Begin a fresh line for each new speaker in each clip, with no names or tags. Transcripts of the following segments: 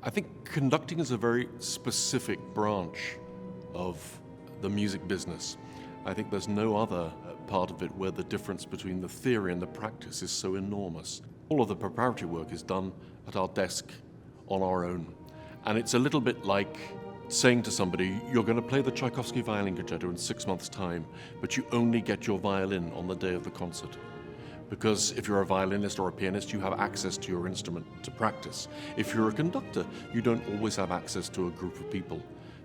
I think conducting is a very specific branch of the music business. I think there's no other part of it where the difference between the theory and the practice is so enormous. All of the preparatory work is done at our desk on our own. And it's a little bit like saying to somebody, you're going to play the Tchaikovsky violin concerto in 6 months' time, but you only get your violin on the day of the concert. Because if you're a violinist or a pianist, you have access to your instrument to practice. If you're a conductor, you don't always have access to a group of people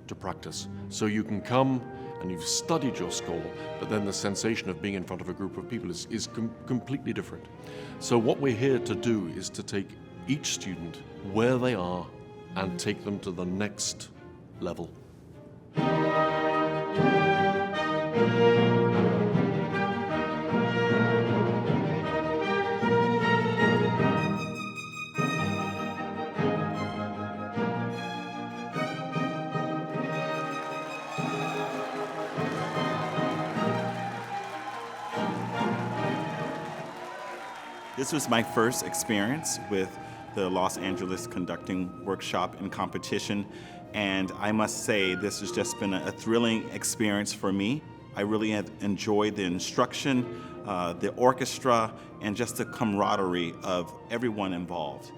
to practice. So you can come and you've studied your score, but then the sensation of being in front of a group of people is completely different. So what we're here to do is to take each student where they are and take them to the next level.
This was my first experience with the Los Angeles Conducting Workshop and Competition, and I must say this has just been a thrilling experience for me. I really have enjoyed the instruction, the orchestra, and just the camaraderie of everyone involved.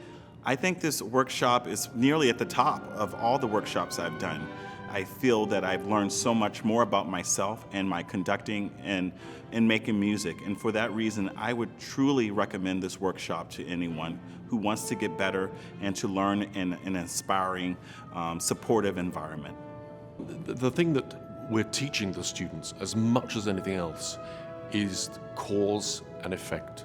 I think this workshop is nearly at the top of all the workshops I've done. I feel that I've learned so much more about myself and my conducting and making music. And for that reason, I would truly recommend this workshop to anyone who wants to get better and to learn in an inspiring, supportive environment.
The thing that we're teaching the students as much as anything else is cause and effect.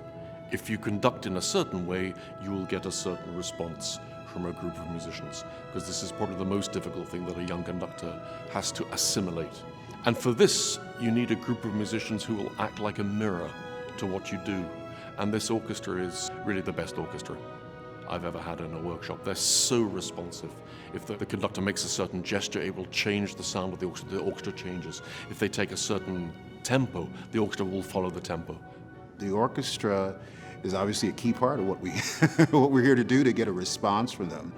If you conduct in a certain way, you will get a certain response from a group of musicians, because this is probably the most difficult thing that a young conductor has to assimilate. And for this, you need a group of musicians who will act like a mirror to what you do. And this orchestra is really the best orchestra I've ever had in a workshop. They're so responsive. If the conductor makes a certain gesture, it will change the sound of the orchestra changes. If they take a certain tempo, the orchestra will follow the tempo.
The orchestra is obviously a key part of what what we're here to do, to get a response from them.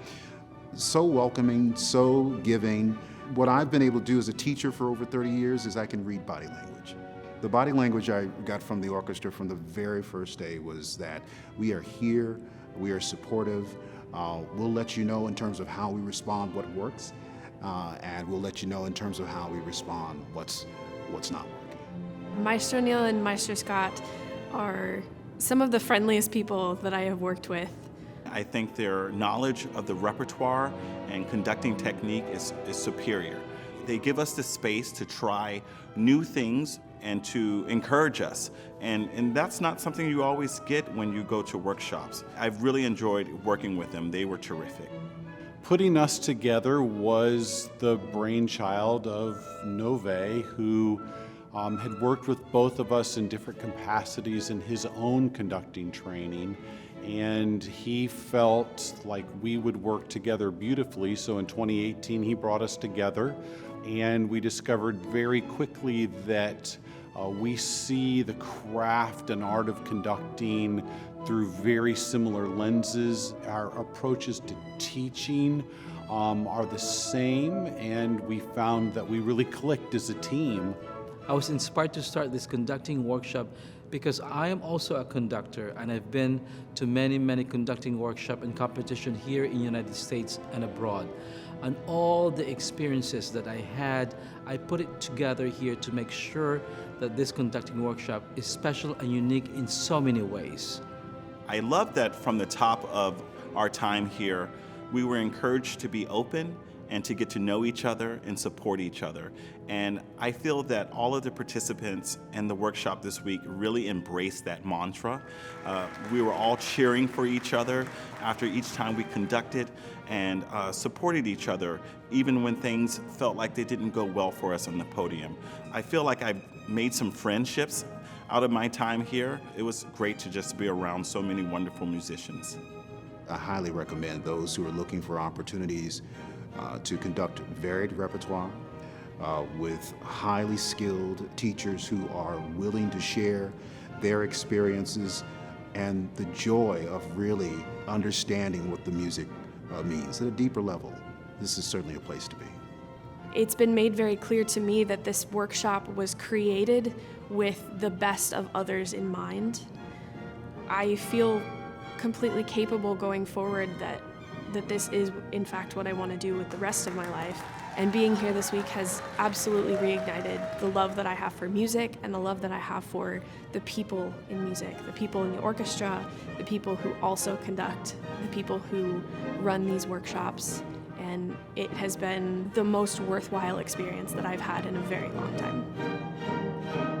So welcoming, so giving. What I've been able to do as a teacher for over 30 years is I can read body language. The body language I got from the orchestra from the very first day was that we are here, we are supportive, we'll let you know in terms of how we respond what works, and we'll let you know in terms of how we respond what's not working.
Maestro Neil and Maestro Scott are some of the friendliest people that I have worked with.
I think their knowledge of the repertoire and conducting technique is superior. They give us the space to try new things and to encourage us. And that's not something you always get when you go to workshops. I've really enjoyed working with them. They were terrific.
Putting us together was the brainchild of Nove, who had worked with both of us in different capacities in his own conducting training, and he felt like we would work together beautifully. So in 2018, he brought us together, and we discovered very quickly that we see the craft and art of conducting through very similar lenses. Our approaches to teaching are the same, and we found that we really clicked as a team.
I was inspired to start this conducting workshop because I am also a conductor, and I've been to many conducting workshops and competition here in the United States and abroad. And all the experiences that I had, I put it together here to make sure that this conducting workshop is special and unique in so many ways.
I love that from the top of our time here, we were encouraged to be open and to get to know each other and support each other. And I feel that all of the participants in the workshop this week really embraced that mantra. We were all cheering for each other after each time we conducted, and supported each other even when things felt like they didn't go well for us on the podium. I feel like I made some friendships out of my time here. It was great to just be around so many wonderful musicians.
I highly recommend those who are looking for opportunities to conduct varied repertoire with highly skilled teachers who are willing to share their experiences and the joy of really understanding what the music means. At a deeper level, this is certainly a place to be.
It's been made very clear to me that this workshop was created with the best of others in mind. I feel completely capable going forward that this is in fact what I want to do with the rest of my life. And being here this week has absolutely reignited the love that I have for music and the love that I have for the people in music, the people in the orchestra, the people who also conduct, the people who run these workshops. And it has been the most worthwhile experience that I've had in a very long time.